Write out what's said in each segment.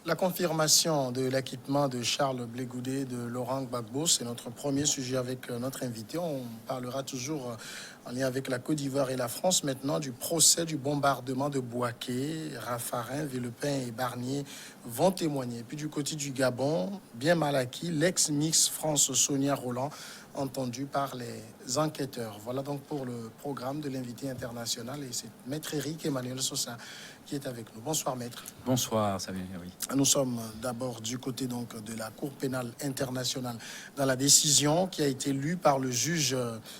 La confirmation de l'acquittement de Charles Blé Goudé de Laurent Gbagbo, c'est notre premier sujet avec notre invité. On parlera toujours en lien avec la Côte d'Ivoire et la France maintenant du procès du bombardement de Bouaké. Raffarin, Villepin et Barnier vont témoigner. Puis du côté du Gabon, bien mal acquis, l'ex-Mix France Sonia Roland entendu par les enquêteurs. Voilà donc pour le programme de l'invité international et c'est Maître Éric Emmanuel Sosa qui est avec nous. Bonsoir Maître. Bonsoir Samuel. Oui. Nous sommes d'abord du côté donc de la Cour pénale internationale dans la décision qui a été lue par le juge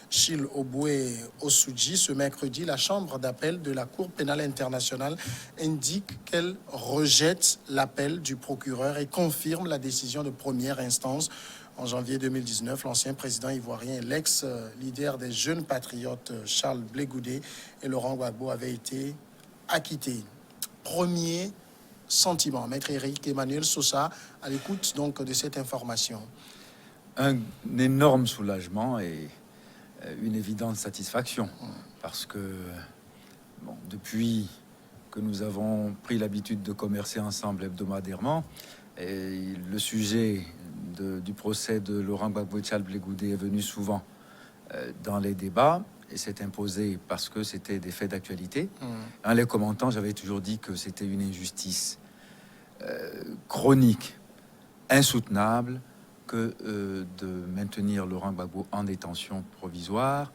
Chil Oboué Osudji ce mercredi. La chambre d'appel de la Cour pénale internationale indique qu'elle rejette l'appel du procureur et confirme la décision de première instance. En janvier 2019, l'ancien président ivoirien et l'ex-leader des jeunes patriotes Charles Blé Goudé et Laurent Gbagbo avaient été acquittés. Premier sentiment, Maître Éric Emmanuel Sosa, à l'écoute donc de cette information. Un énorme soulagement et une évidente satisfaction parce que depuis que nous avons pris l'habitude de commercer ensemble hebdomadairement, et le sujet du procès de Laurent Gbagbo et Charles Blé Goudé est venu souvent dans les débats et s'est imposé parce que c'était des faits d'actualité. En les commentant, j'avais toujours dit que c'était une injustice chronique, insoutenable, que de maintenir Laurent Gbagbo en détention provisoire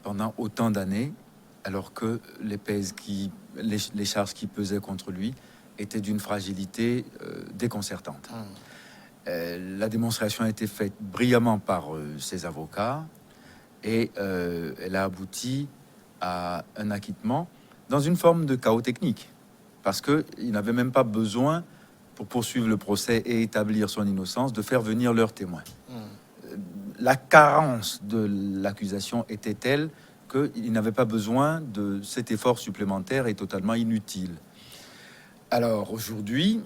pendant autant d'années, alors que les charges qui pesaient contre lui étaient d'une fragilité déconcertante. La démonstration a été faite brillamment par ses avocats et elle a abouti à un acquittement dans une forme de chaos technique, parce qu'il n'avait même pas besoin, pour poursuivre le procès et établir son innocence, de faire venir leurs témoins. La carence de l'accusation était telle qu'il n'avait pas besoin de cet effort supplémentaire et totalement inutile. Alors aujourd'hui,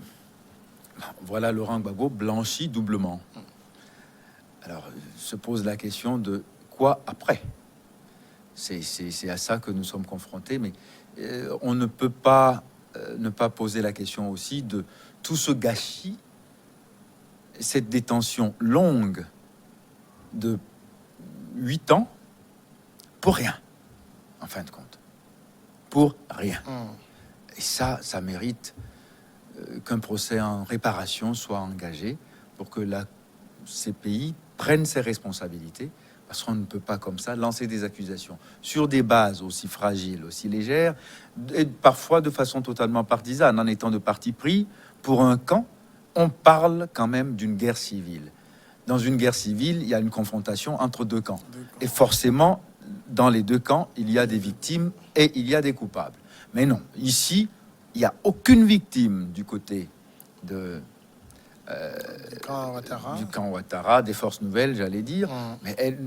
voilà Laurent Gbagbo blanchi doublement. Alors se pose la question de quoi après. C'est à ça que nous sommes confrontés, mais on ne peut pas ne pas poser la question aussi de tout ce gâchis, cette détention longue de 8 ans pour rien, en fin de compte, pour rien. Et ça mérite qu'un procès en réparation soit engagé pour que la CPI prenne ses responsabilités, parce qu'on ne peut pas comme ça lancer des accusations sur des bases aussi fragiles, aussi légères, et parfois de façon totalement partisane, en étant de parti pris pour un camp. On parle quand même d'une guerre civile. Dans une guerre civile, il y a une confrontation entre deux camps. Et forcément, dans les deux camps, il y a des victimes et il y a des coupables. Mais non, ici, il n'y a aucune victime du côté du camp Ouattara, des forces nouvelles, j'allais dire. Mais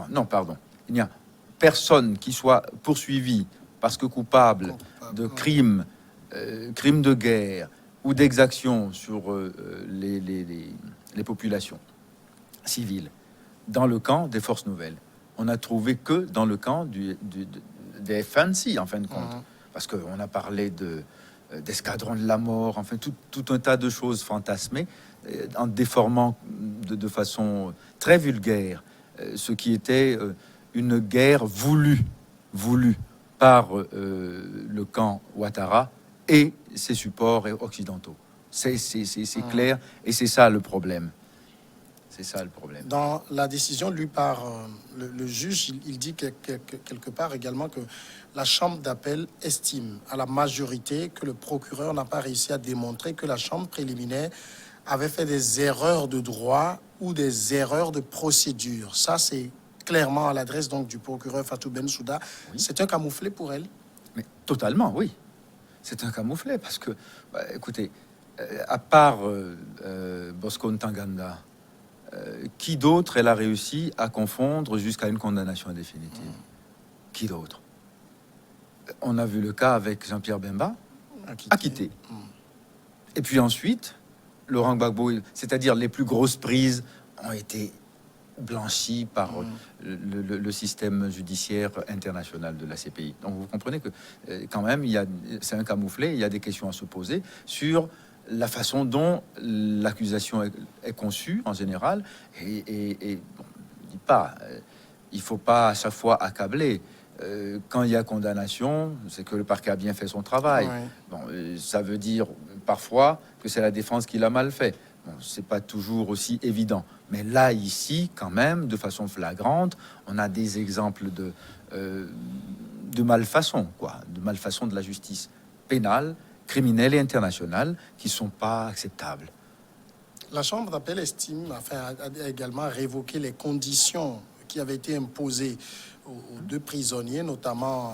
non, pardon. Il n'y a personne qui soit poursuivi parce que coupable de crimes, crimes de guerre ou d'exactions sur les populations civiles dans le camp des forces nouvelles. On n'a trouvé que dans le camp des FNC, en fin de compte. Parce qu'on a parlé d'escadron de la mort, enfin tout un tas de choses fantasmées, en déformant de façon très vulgaire ce qui était une guerre voulue par le camp Ouattara et ses supports occidentaux. C'est clair, et c'est ça le problème. C'est ça le problème. Dans la décision lue par le juge, il dit quelque part également que la chambre d'appel estime à la majorité que le procureur n'a pas réussi à démontrer que la chambre préliminaire avait fait des erreurs de droit ou des erreurs de procédure. Ça, c'est clairement à l'adresse donc du procureur Fatou Bensouda. Oui. C'est un camouflet pour elle? Mais totalement, oui. C'est un camouflet parce que, écoutez, à part Bosco Ntaganda, qui d'autre elle a réussi à confondre jusqu'à une condamnation définitive? Qui d'autre? On a vu le cas avec Jean-Pierre Bemba, acquitté. Et puis ensuite, Laurent Gbagbo, c'est-à-dire les plus grosses prises, ont été blanchies par le système judiciaire international de la CPI. Donc vous comprenez que quand même, c'est un camouflet, il y a des questions à se poser sur la façon dont l'accusation est conçue en général. Et bon, je dis pas, il faut pas à chaque fois accabler. Quand il y a condamnation, c'est que le parquet a bien fait son travail. Ouais. Bon, ça veut dire parfois que c'est la défense qui l'a mal fait. Bon, c'est pas toujours aussi évident. Mais là, ici, quand même, de façon flagrante, on a des exemples de malfaçon, quoi, de malfaçon de la justice pénale, criminelle et internationale, qui sont pas acceptables. La Chambre d'appel estime, enfin, a également révoqué les conditions qui avaient été imposées aux deux prisonniers, notamment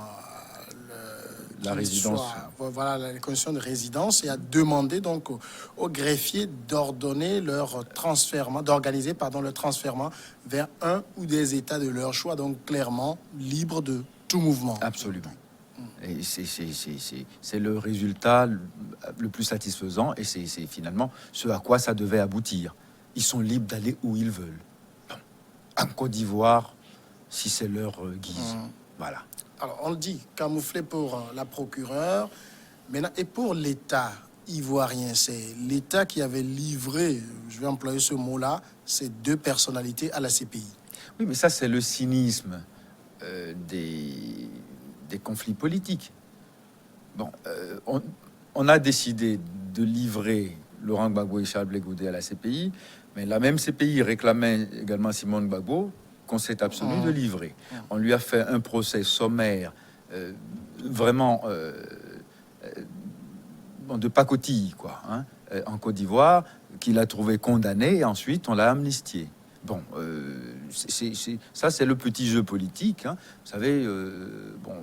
La résidence. Voilà, les conditions de résidence, et a demandé donc au greffier d'ordonner leur transfèrement, d'organiser le transfèrement vers un ou des États de leur choix, donc clairement libre de tout mouvement. Absolument. Et c'est le résultat le plus satisfaisant, et c'est finalement ce à quoi ça devait aboutir. Ils sont libres d'aller où ils veulent. Bon. En Côte d'Ivoire, si c'est leur guise. Voilà. Alors, on le dit, camouflé pour la procureure. Maintenant, et pour l'État ivoirien, c'est l'État qui avait livré, je vais employer ce mot-là, ces deux personnalités à la CPI. Oui, mais ça, c'est le cynisme des conflits politiques. Bon, on a décidé de livrer Laurent Gbagbo et Charles Blé Goudé à la CPI, mais la même CPI réclamait également Simone Gbagbo, qu'on s'est abstenu de livrer. On lui a fait un procès sommaire, vraiment de pacotille, quoi, hein, en Côte d'Ivoire, qu'il a trouvé condamné, et ensuite on l'a amnistié. Bon, ça c'est le petit jeu politique, hein. Vous savez, bon,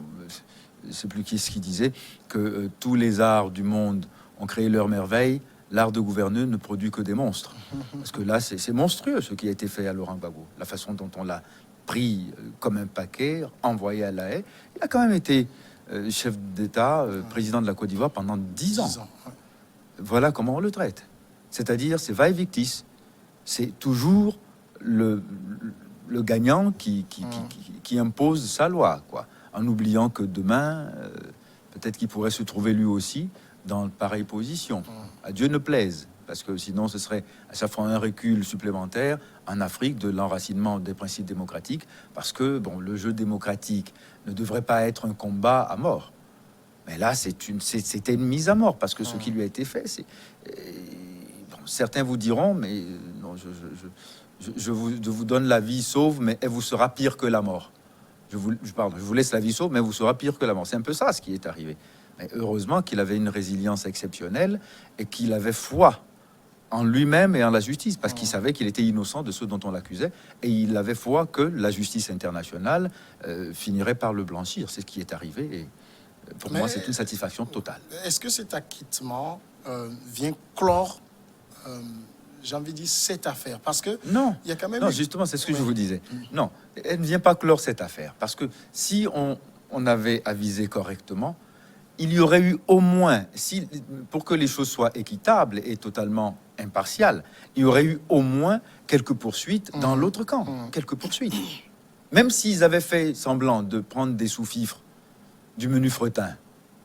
je sais plus qui est-ce qui disait que tous les arts du monde ont créé leur merveille. L'art de gouverner ne produit que des monstres. Parce que là, c'est monstrueux ce qui a été fait à Laurent Gbagbo. La façon dont on l'a pris comme un paquet, envoyé à La Haye. Il a quand même été chef d'État, président de la Côte d'Ivoire pendant 10 ans. 10 ans, ouais. Voilà comment on le traite. C'est-à-dire, c'est vae victis. C'est toujours le gagnant qui impose sa loi, quoi. En oubliant que demain, peut-être qu'il pourrait se trouver lui aussi dans pareille position. À Dieu ne plaise, parce que sinon ce serait à chaque fois un recul supplémentaire en Afrique de l'enracinement des principes démocratiques, parce que bon, le jeu démocratique ne devrait pas être un combat à mort. Mais là, c'était une mise à mort, parce que ce qui lui a été fait, c'est... Bon, certains vous diront, mais non, je vous donne la vie sauve, mais elle vous sera pire que la mort. Je vous laisse la vie sauve, mais elle vous sera pire que la mort. C'est un peu ça ce qui est arrivé. Mais heureusement qu'il avait une résilience exceptionnelle et qu'il avait foi en lui-même et en la justice, parce qu'il savait qu'il était innocent de ceux dont on l'accusait, et il avait foi que la justice internationale finirait par le blanchir. C'est ce qui est arrivé, et pour moi, c'est une satisfaction totale. Est-ce que cet acquittement vient clore, j'ai envie de dire, cette affaire? Parce que non, il y a quand même... non, justement, c'est ce que je vous disais. Non, elle ne vient pas clore cette affaire, parce que si on avait avisé correctement, il y aurait eu au moins, pour que les choses soient équitables et totalement impartiales, il y aurait eu au moins quelques poursuites dans l'autre camp, quelques poursuites. Même s'ils avaient fait semblant de prendre des sous-fifres du menu fretin,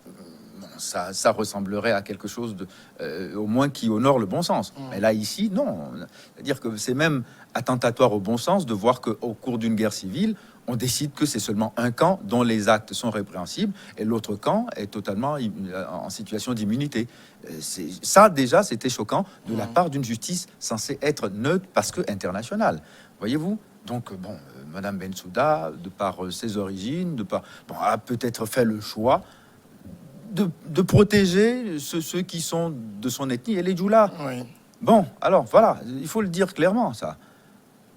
bon, ça ressemblerait à quelque chose au moins qui honore le bon sens. Mais là, ici, non. C'est-à-dire que c'est même attentatoire au bon sens de voir qu'au cours d'une guerre civile, on décide que c'est seulement un camp dont les actes sont répréhensibles et l'autre camp est totalement en situation d'immunité. Ça, déjà, c'était choquant de la part d'une justice censée être neutre parce que internationale. Voyez-vous? Donc, bon, Madame Bensouda, de par ses origines, a peut-être fait le choix de protéger ceux qui sont de son ethnie et les Djoula. Oui. Bon, alors, voilà, il faut le dire clairement, ça.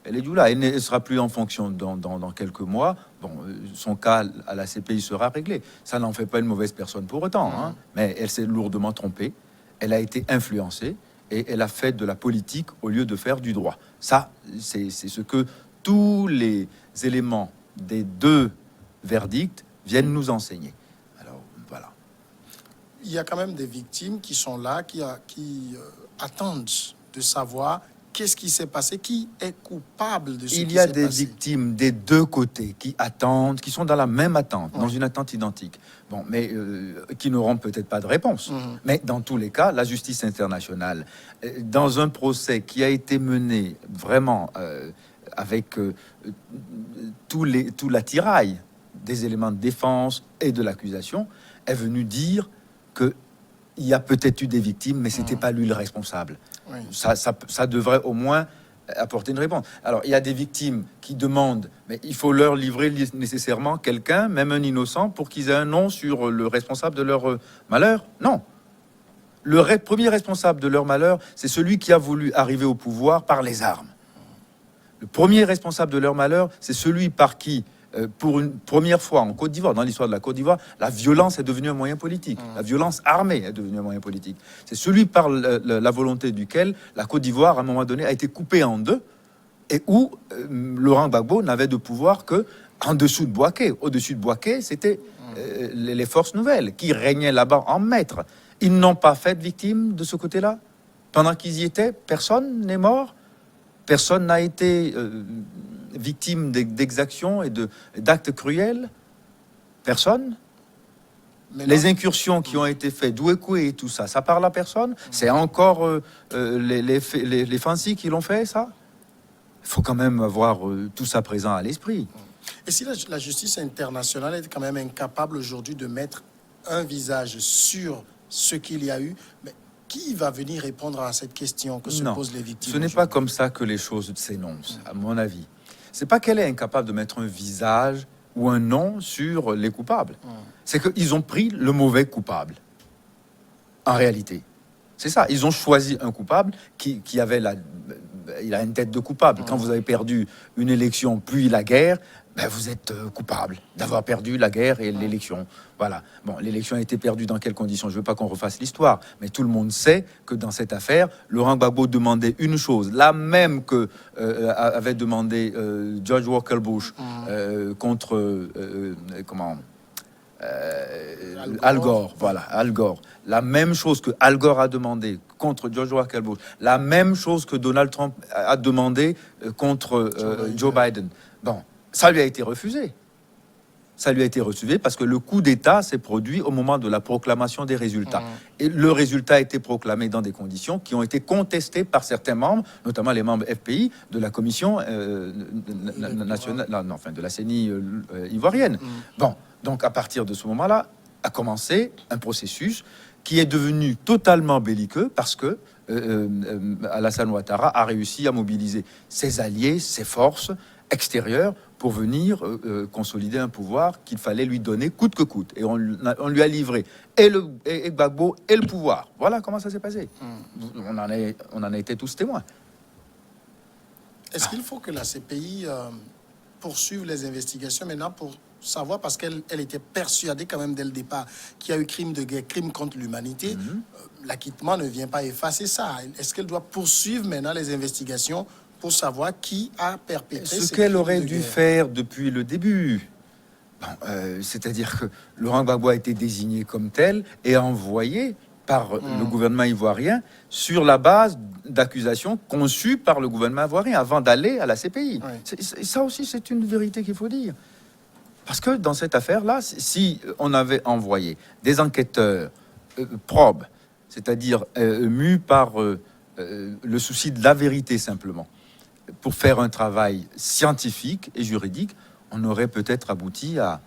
Elle est là, elle ne sera plus en fonction dans quelques mois. Bon, son cas à la CPI sera réglé. Ça n'en fait pas une mauvaise personne pour autant, hein. Mais elle s'est lourdement trompée. Elle a été influencée et elle a fait de la politique au lieu de faire du droit. Ça, c'est ce que tous les éléments des deux verdicts viennent nous enseigner. Alors, voilà. Il y a quand même des victimes qui sont là, qui attendent de savoir Qu'est-ce qui s'est passé? Qui est coupable de ce qui Il y a s'est des passé? victimes des deux côtés qui attendent, qui sont dans la même attente, dans une attente identique. Bon, mais qui n'auront peut-être pas de réponse. Mais dans tous les cas, la justice internationale, dans un procès qui a été mené vraiment avec tout l'attirail des éléments de défense et de l'accusation, est venue dire que il y a peut-être eu des victimes, mais c'était pas lui le responsable. Oui. Ça devrait au moins apporter une réponse. Alors, il y a des victimes qui demandent, mais il faut leur livrer nécessairement quelqu'un, même un innocent, pour qu'ils aient un nom sur le responsable de leur malheur. Non. Le premier responsable de leur malheur, c'est celui qui a voulu arriver au pouvoir par les armes. Le premier responsable de leur malheur, c'est celui par qui, pour une première fois en Côte d'Ivoire, dans l'histoire de la Côte d'Ivoire, la violence est devenue un moyen politique. La violence armée est devenue un moyen politique. C'est celui par la volonté duquel la Côte d'Ivoire, à un moment donné, a été coupée en deux et où Laurent Gbagbo n'avait de pouvoir que en dessous de Bouaké. Au-dessus de Bouaké, c'était les forces nouvelles qui régnaient là-bas en maître. Ils n'ont pas fait de victimes de ce côté-là. Pendant qu'ils y étaient, personne n'est mort. Personne n'a été victime d'exactions et d'actes cruels. Personne. Les incursions qui ont été faites, Douékoué et tout ça, ça parle à personne. C'est encore les Fancy qui l'ont fait, ça. Il faut quand même avoir tout ça présent à l'esprit. Et si la justice internationale est quand même incapable aujourd'hui de mettre un visage sur ce qu'il y a eu, mais qui va venir répondre à cette question que se posent les victimes? Ce n'est pas comme ça que les choses s'énoncent, à mon avis. C'est pas qu'elle est incapable de mettre un visage ou un nom sur les coupables. C'est qu'ils ont pris le mauvais coupable. En réalité. C'est ça. Ils ont choisi un coupable qui avait il a une tête de coupable. Quand vous avez perdu une élection puis la guerre, ben vous êtes coupable d'avoir perdu la guerre et l'élection. Voilà. Bon, l'élection a été perdue dans quelles conditions? Je ne veux pas qu'on refasse l'histoire, mais tout le monde sait que dans cette affaire, Laurent Gbagbo demandait une chose, la même que avait demandé George Walker Bush contre Al Gore. Voilà, Al Gore. La même chose que Al Gore a demandé contre George Walker Bush, la même chose que Donald Trump a demandé contre Joe Biden. Bon, ça lui a été refusé. Ça lui a été refusé parce que le coup d'État s'est produit au moment de la proclamation des résultats. Et le résultat a été proclamé dans des conditions qui ont été contestées par certains membres, notamment les membres FPI de la commission nationale, de la CENI ivoirienne. Bon, donc à partir de ce moment-là, a commencé un processus qui est devenu totalement belliqueux parce que Alassane Ouattara a réussi à mobiliser ses alliés, ses forces extérieures pour venir consolider un pouvoir qu'il fallait lui donner coûte que coûte. Et on lui a livré et Gbagbo et le pouvoir. Voilà comment ça s'est passé. On en a été tous témoins. Est-ce qu'il faut que la CPI poursuive les investigations maintenant pour savoir, parce qu'elle était persuadée quand même dès le départ qu'il y a eu crime de guerre, crime contre l'humanité. L'acquittement ne vient pas effacer ça. Est-ce qu'elle doit poursuivre maintenant les investigations pour savoir qui a perpétré ce qu'elle aurait dû faire depuis le début? C'est-à-dire que Laurent Gbagbo a été désigné comme tel et envoyé par le gouvernement ivoirien sur la base d'accusations conçues par le gouvernement ivoirien avant d'aller à la CPI. Ça aussi, c'est une vérité qu'il faut dire. Parce que dans cette affaire-là, si on avait envoyé des enquêteurs probes, c'est-à-dire mus par le souci de la vérité simplement, pour faire un travail scientifique et juridique, on aurait peut-être abouti à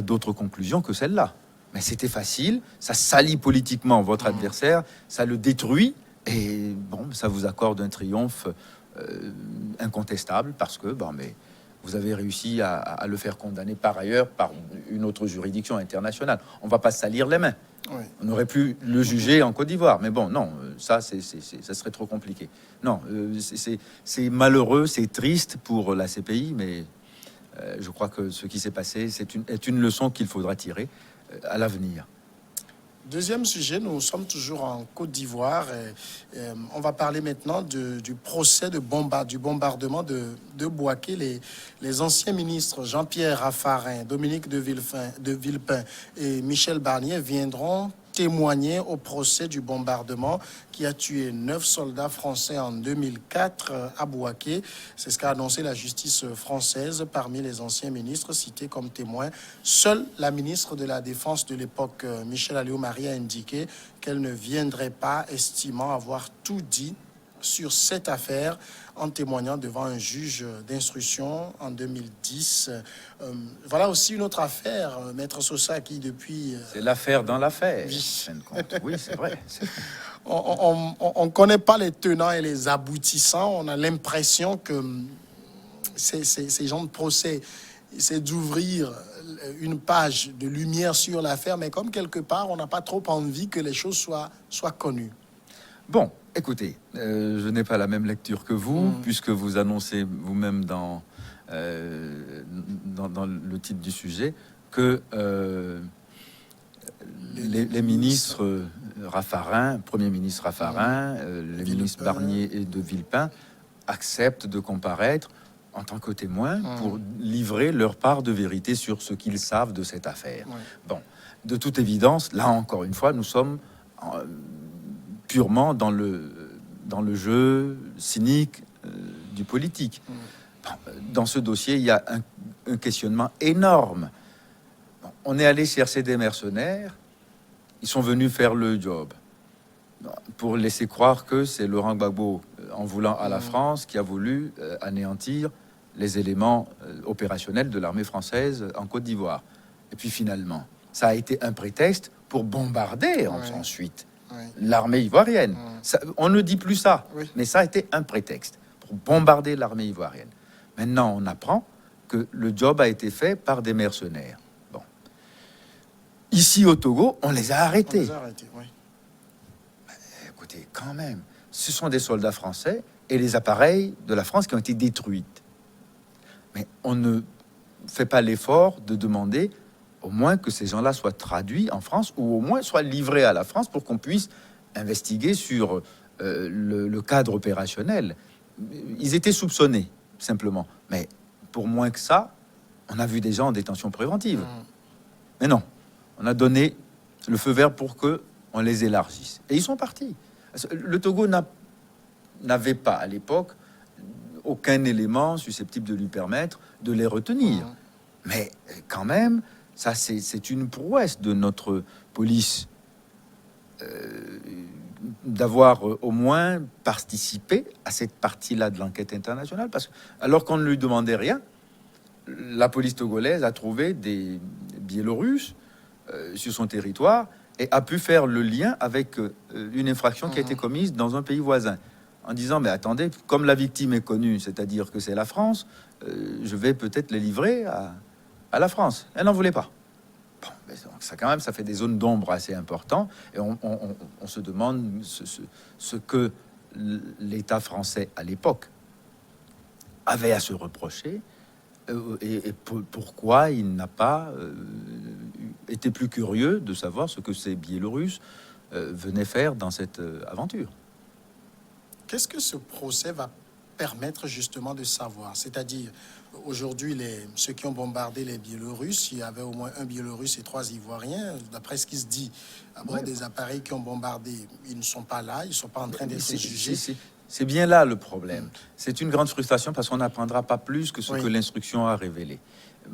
d'autres conclusions que celle-là. Mais c'était facile, ça salit politiquement votre adversaire, ça le détruit, et bon, ça vous accorde un triomphe incontestable, parce que mais vous avez réussi à le faire condamner par ailleurs par une autre juridiction internationale. On ne va pas se salir les mains. On aurait pu le juger en Côte d'Ivoire, mais bon, non, ça serait trop compliqué. Non, c'est malheureux, c'est triste pour la CPI, mais je crois que ce qui s'est passé est une leçon qu'il faudra tirer à l'avenir. Deuxième sujet, nous sommes toujours en Côte d'Ivoire. On va parler maintenant du procès du bombardement de Bouaké. Les anciens ministres Jean-Pierre Raffarin, Dominique de Villepin et Michel Barnier viendront témoigner au procès du bombardement qui a tué 9 soldats français en 2004 à Bouaké. C'est ce qu'a annoncé la justice française. Parmi les anciens ministres cités comme témoins, seule la ministre de la Défense de l'époque, Michèle Alliot-Marie, a indiqué qu'elle ne viendrait pas, estimant avoir tout dit sur cette affaire en témoignant devant un juge d'instruction en 2010. Voilà aussi une autre affaire, Maître Sosa, qui depuis... C'est l'affaire dans l'affaire. Oui. en fin de compte. Oui, c'est vrai. On ne connaît pas les tenants et les aboutissants. On a l'impression que ces gens de procès essaient d'ouvrir une page de lumière sur l'affaire, mais comme quelque part, on n'a pas trop envie que les choses soient connues. Bon, écoutez, je n'ai pas la même lecture que vous, puisque vous annoncez vous-même dans le titre du sujet que les ministres Raffarin, Premier ministre Raffarin, les ministres Barnier et de Villepin acceptent de comparaître en tant que témoins pour livrer leur part de vérité sur ce qu'ils savent de cette affaire. Bon, de toute évidence, là encore une fois, nous sommes purement dans le jeu cynique du politique. Dans ce dossier, il y a un questionnement énorme. On est allé chercher des mercenaires, ils sont venus faire le job pour laisser croire que c'est Laurent Gbagbo, en voulant à la France, qui a voulu anéantir les éléments opérationnels de l'armée française en Côte d'Ivoire. Et puis finalement, ça a été un prétexte pour bombarder ensuite l'armée ivoirienne. Ça, on ne dit plus ça, mais ça a été un prétexte pour bombarder l'armée ivoirienne. Maintenant, on apprend que le job a été fait par des mercenaires. Bon. Ici, au Togo, on les a arrêtés. Écoutez, quand même, ce sont des soldats français et les appareils de la France qui ont été détruits. Mais on ne fait pas l'effort de demander au moins que ces gens-là soient traduits en France ou au moins soient livrés à la France pour qu'on puisse investiguer sur le cadre opérationnel. Ils étaient soupçonnés, simplement. Mais pour moins que ça, on a vu des gens en détention préventive. Mais non, on a donné le feu vert pour que on les élargisse. Et ils sont partis. Le Togo n'avait pas, à l'époque, aucun élément susceptible de lui permettre de les retenir. Mais quand même, ça, c'est une prouesse de notre police d'avoir au moins participé à cette partie-là de l'enquête internationale, parce que alors qu'on ne lui demandait rien, la police togolaise a trouvé des Biélorusses sur son territoire et a pu faire le lien avec une infraction qui a été commise dans un pays voisin, en disant, mais attendez, comme la victime est connue, c'est-à-dire que c'est la France, je vais peut-être les livrer à la France. Elle n'en voulait pas. Bon, mais ça, quand même, ça fait des zones d'ombre assez importantes, et on se demande ce que l'État français, à l'époque, avait à se reprocher, et pourquoi il n'a pas été plus curieux de savoir ce que ces Biélorusses venaient faire dans cette aventure. Qu'est-ce que ce procès va permettre justement de savoir? C'est-à-dire, aujourd'hui, ceux qui ont bombardé les Biélorusses, il y avait au moins un Biélorusse et 3 Ivoiriens. D'après ce qui se dit, à bord des appareils qui ont bombardé, ils ne sont pas là, ils ne sont pas en train d'être jugés. C'est bien là le problème. C'est une grande frustration parce qu'on n'apprendra pas plus que ce que l'instruction a révélé.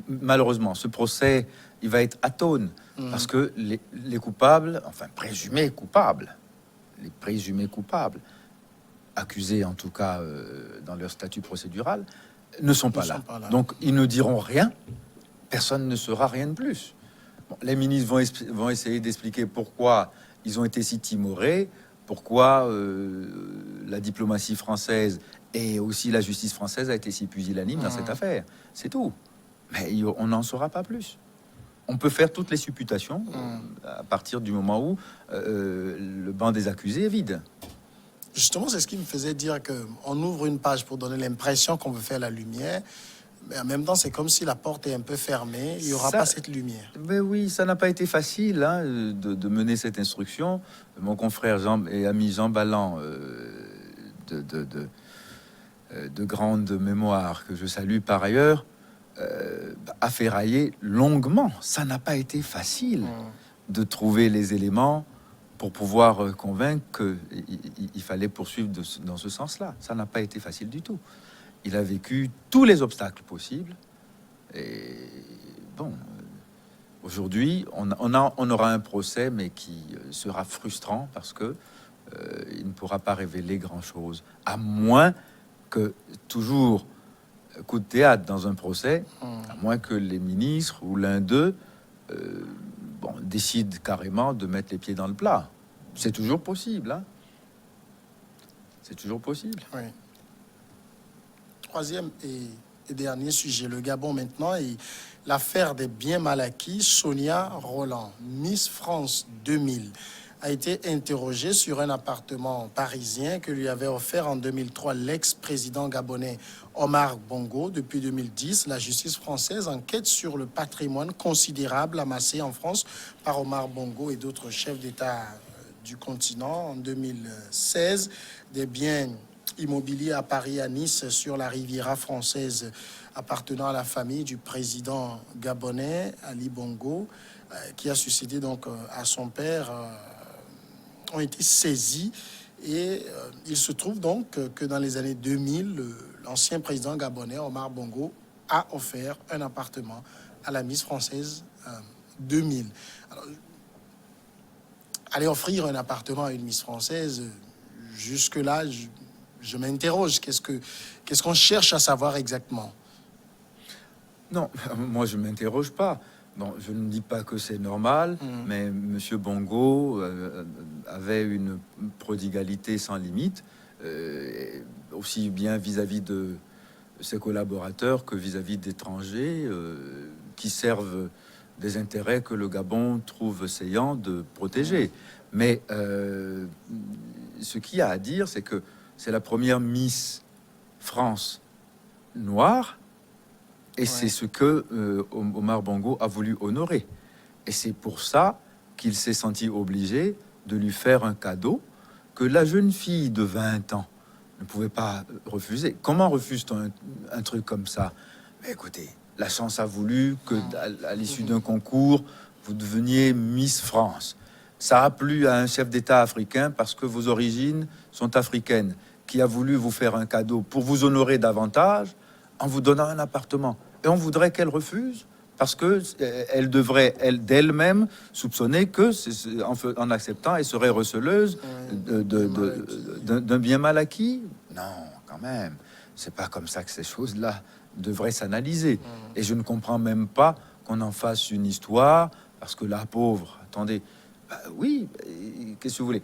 Malheureusement, ce procès, il va être atone parce que les coupables, enfin présumés coupables, accusés en tout cas dans leur statut procédural, ne sont pas là. Donc ils ne diront rien, personne ne saura rien de plus. Bon, les ministres vont essayer d'expliquer pourquoi ils ont été si timorés, pourquoi la diplomatie française et aussi la justice française a été si pusillanime dans cette affaire. C'est tout. Mais on n'en saura pas plus. On peut faire toutes les supputations à partir du moment où le banc des accusés est vide. Justement, c'est ce qui me faisait dire qu'on ouvre une page pour donner l'impression qu'on veut faire la lumière, mais en même temps, c'est comme si la porte est un peu fermée, il n'y aura pas cette lumière. Mais oui, ça n'a pas été facile de mener cette instruction. Mon confrère Jean et ami Jean Ballan, de grande mémoire, que je salue par ailleurs, a ferraillé longuement. Ça n'a pas été facile de trouver les éléments pour pouvoir convaincre qu'il fallait poursuivre dans ce sens-là. Ça n'a pas été facile du tout. Il a vécu tous les obstacles possibles. Et bon, aujourd'hui, on aura un procès, mais qui sera frustrant parce que il ne pourra pas révéler grand-chose, à moins que, toujours coup de théâtre dans un procès, à moins que les ministres ou l'un d'eux décide carrément de mettre les pieds dans le plat. C'est toujours possible, hein. C'est toujours possible. Oui. Troisième et dernier sujet, le Gabon maintenant, et l'affaire des biens mal acquis. Sonia Roland, Miss France 2000, a été interrogée sur un appartement parisien que lui avait offert en 2003 l'ex-président gabonais Omar Bongo. Depuis 2010, la justice française enquête sur le patrimoine considérable amassé en France par Omar Bongo et d'autres chefs d'État du continent. En 2016, des biens immobilier à Paris, à Nice, sur la Riviera française, appartenant à la famille du président gabonais Ali Bongo, qui a succédé donc à son père, ont été saisis. Et il se trouve donc que dans les années 2000, l'ancien président gabonais Omar Bongo a offert un appartement à la Miss française 2000. Alors, aller offrir un appartement à une Miss française, jusque-là, je m'interroge. Qu'est-ce qu'on cherche à savoir exactement? Non, moi je m'interroge pas. Bon, je ne dis pas que c'est normal, mais Monsieur Bongo avait une prodigalité sans limite, aussi bien vis-à-vis de ses collaborateurs que vis-à-vis d'étrangers qui servent des intérêts que le Gabon trouve saillant de protéger. Mais ce qu'il y a à dire, c'est que c'est la première Miss France noire, et c'est ce que Omar Bongo a voulu honorer. Et c'est pour ça qu'il s'est senti obligé de lui faire un cadeau que la jeune fille de 20 ans ne pouvait pas refuser. Comment refuse-t-on un truc comme ça? Mais écoutez, la chance a voulu que, à l'issue d'un concours, vous deveniez Miss France. Ça a plu à un chef d'État africain parce que vos origines sont africaines, qui a voulu vous faire un cadeau pour vous honorer davantage en vous donnant un appartement. Et on voudrait qu'elle refuse parce que elle devrait, d'elle-même, soupçonner que, en acceptant, elle serait receleuse d'un bien mal acquis. Non, quand même. C'est pas comme ça que ces choses-là devraient s'analyser. Et je ne comprends même pas qu'on en fasse une histoire, parce que la pauvre, attendez, oui, qu'est-ce que vous voulez?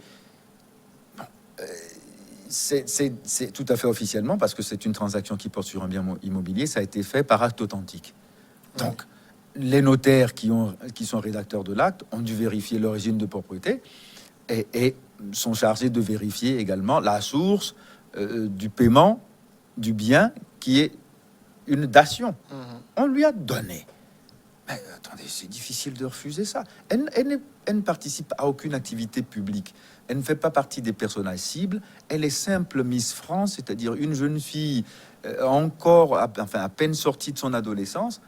C'est tout à fait officiellement, parce que c'est une transaction qui porte sur un bien immobilier, ça a été fait par acte authentique. Donc, les notaires qui sont rédacteurs de l'acte ont dû vérifier l'origine de propriété et sont chargés de vérifier également la source du paiement du bien, qui est une dation. On lui a donné. Mais attendez, c'est difficile de refuser ça. Elle ne participe à aucune activité publique. Elle ne fait pas partie des personnages cibles. Elle est simple Miss France, c'est-à-dire une jeune fille à peine sortie de son adolescence,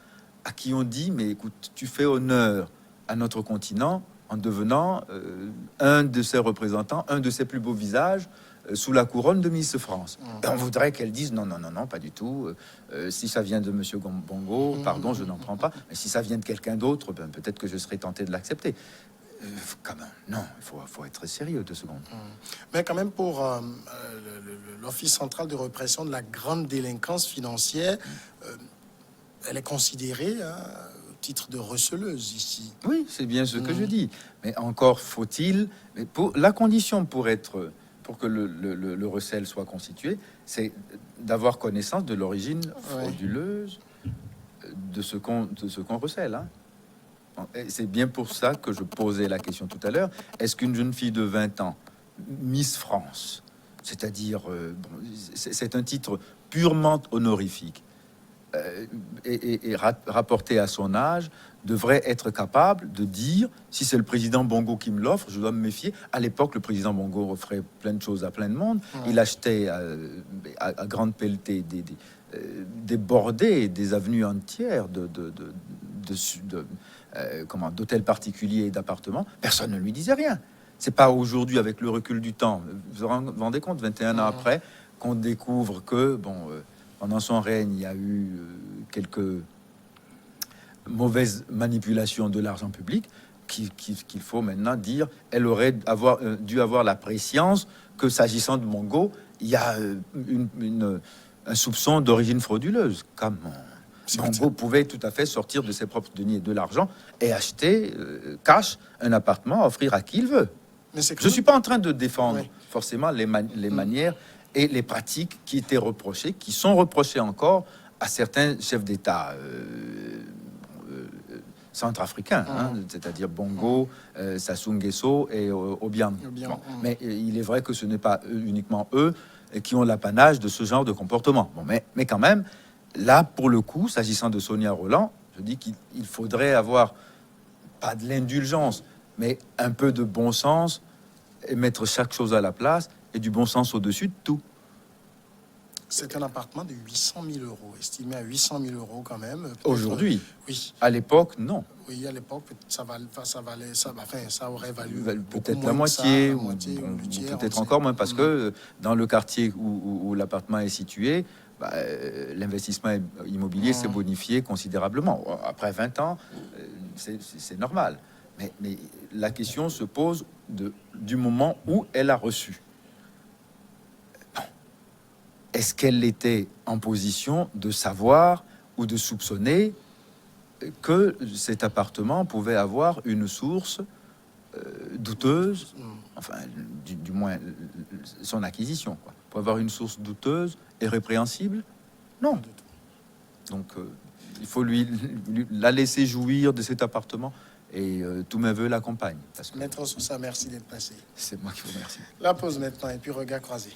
à qui on dit, mais écoute, tu fais honneur à notre continent en devenant un de ses représentants, un de ses plus beaux visages sous la couronne de Miss France. On voudrait qu'elle dise non, pas du tout. Si ça vient de Monsieur Bongo, pardon, je n'en prends pas. Mais si ça vient de quelqu'un d'autre, peut-être que je serais tenté de l'accepter. Quand même, non, il faut être sérieux 2 secondes. Mais quand même, pour l'Office central de répression de la grande délinquance financière, elle est considérée au titre de receleuse ici. Oui, c'est bien ce que je dis. Mais encore faut-il, mais pour la condition pour que le recel soit constitué, c'est d'avoir connaissance de l'origine frauduleuse de ce qu'on recèle. Hein. C'est bien pour ça que je posais la question tout à l'heure. Est-ce qu'une jeune fille de 20 ans, Miss France, c'est-à-dire, c'est un titre purement honorifique, et rapporté à son âge, devrait être capable de dire, si c'est le président Bongo qui me l'offre, je dois me méfier. À l'époque, le président Bongo offrait plein de choses à plein de monde. Il achetait à grande pelletée des bordées, des avenues entières d'hôtels particuliers et d'appartements. Personne ne lui disait rien. C'est pas aujourd'hui, avec le recul du temps. Vous vous rendez compte, 21 ans après, qu'on découvre que, pendant son règne, il y a eu quelques mauvaises manipulations de l'argent public, qu'il faut maintenant dire, elle aurait dû avoir la préscience que, s'agissant de Mongo, il y a un soupçon d'origine frauduleuse. Comme Mongo pouvait tout à fait sortir de ses propres deniers de l'argent et acheter cash un appartement, offrir à qui il veut. Mais Je ne suis pas en train de défendre forcément les manières et les pratiques qui étaient reprochées, qui sont reprochées encore à certains chefs d'État centrafricains, c'est-à-dire Bongo, Sassou Nguesso et Obiang. Bon. Mais il est vrai que ce n'est pas uniquement eux qui ont l'apanage de ce genre de comportement. Bon, mais quand même, là, pour le coup, s'agissant de Sonia Rolland, je dis qu'il faudrait avoir, pas de l'indulgence, mais un peu de bon sens et mettre chaque chose à la place et du bon sens au-dessus de tout. C'est un appartement de 800 000 euros, estimé à 800 000 euros quand même. Aujourd'hui, oui. À l'époque, non. Oui, à l'époque, ça aurait valu peut-être la moitié, ou tiers, peut-être encore moins, parce que dans le quartier où l'appartement est situé, l'investissement immobilier s'est bonifié considérablement. Après 20 ans, c'est normal. Mais la question se pose du moment où elle a reçu. Est-ce qu'elle était en position de savoir ou de soupçonner que cet appartement pouvait avoir une source douteuse, enfin, du moins son acquisition, quoi. Pour avoir une source douteuse et répréhensible? Non. Donc, il faut la laisser jouir de cet appartement. Et tous mes voeux l'accompagnent. Maître Sousa, merci d'être passé. C'est moi qui vous remercie. La pause maintenant et puis regard croisé.